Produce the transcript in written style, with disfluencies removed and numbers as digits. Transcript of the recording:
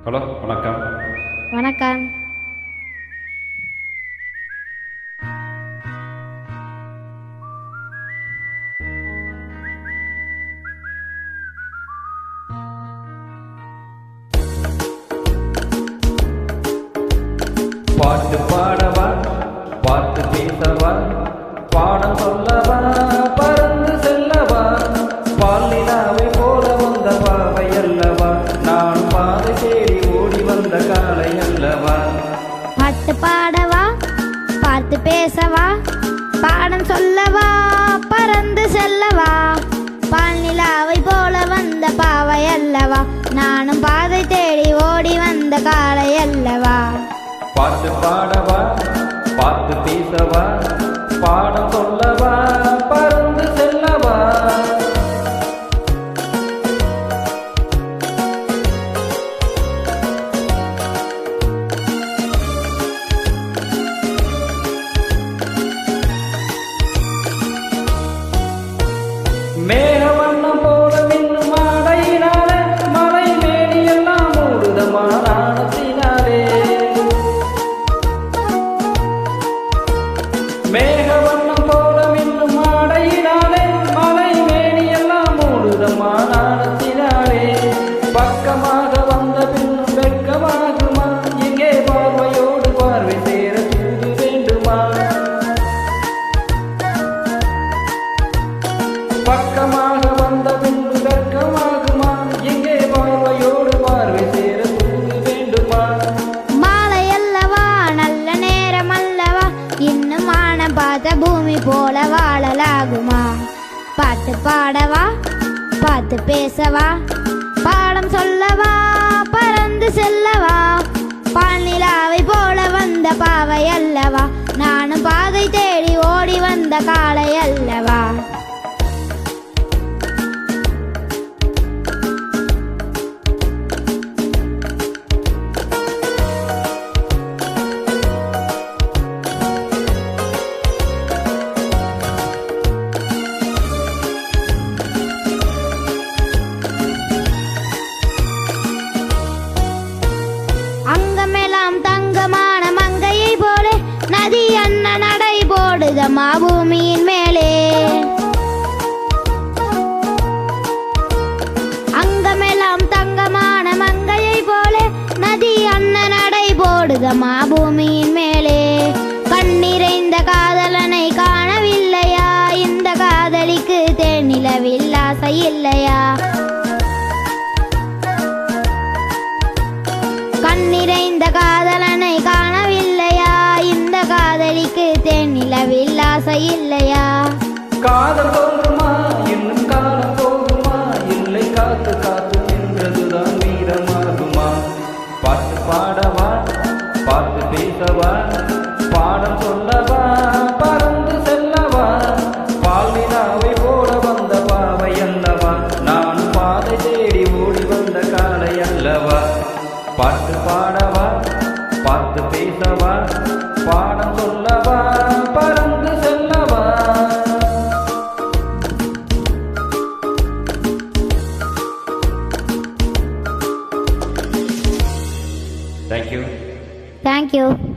Hello, வணக்கம். வணக்கம். பாட்டு பாடவா, பாட்டு பேசவா, பாடம் சொல்லவா, பறந்து செல்லவா, பாலினாவை போல வந்த பாவை அல்லவா, நான் பாதை தேடி ஓடி வந்த காலை அல்லவா. பாட்டு பாடவா, பாட்டு பேசவா, பாடம் சொல்லவா, பறந்து செல்லவா, பால் நிலாவை போல வந்த பாவை அல்லவா, நானும் பாதை தேடி ஓடி வந்த காலை அல்லவா. பாட்டு பாடவா, பாட்டு பேசவா, பாடம் சொல்லவா, பறந்து செல்லவா. மேகவண்ணம் போல மின்னும் மாடையினாலே மலை மேனி எல்லாம் மூடுதமா நாணத்தினாலே. மேகவண்ணம் போல மின்னும் மாடையினாலே மலை மேனி எல்லாம் மூடுதமா நாணத்தினாலே. பக்கமாக வந்த பின்னும் வெட்கமாகுமா, இங்கே பார்வையோடு பார்வை சேர தூது வேண்டுமா. பக்கமாக வந்த பின்பு வெட்கமாகுமா, இங்கே பார்வையோடு பார்வை சேர தூது வேண்டுமா. மாலை அல்லவா, நல்ல நேரம் அல்லவா, இன்னும் மானம் பார்த்த பூமி போல வாழலாகுமா. பாட்டு பாடவா, பாட்டு பேசவா, பாடம் சொல்லவா, பறந்து செல்லவா, பால் நிலாவை போல வந்த பாவை அல்லவா, நானும் பாதை தேடி ஓடி வந்த காலை அல்லவா. அங்கமெல்லாம் தங்கமான மங்கையை போல நதி அண்ண நடை போடுதமா பூமியின் மேலே. அங்கமெல்லாம் தங்கமான மங்கையை போல நதி அண்ண நடை போடுதமா பூமியின் மேலே. கண்ணிறைந்த காதலனை காணவில்லையா, இந்த காதலிக்கு தேனிலவில் ஆசை இல்லையா. கண்ணிறைந்த காதலனை காணவில்லையா, இந்த காதலிக்கு தேனிலவில் ஆசை இல்லையா. காதல் தோன்றுமா, இன்னும் காலம் போகுமா, இல்லை காத்து காத்து நின்றதுதான் வீரமாகுமா. பாட்டு பாடவா, பாட்டு பேசவா, பாடம் சொல்லவா, பறந்து செல்லவா, பாலினாவை போல வந்த பாவை அல்லவா, நான் பாதை தேடி ஓடி வந்த காலை அல்லவா. பாட்டு பாடவா, பாட்டு பேசவா, பாடம் சொல்லவா, பறந்து செல்லவா. Thank you. Thank you.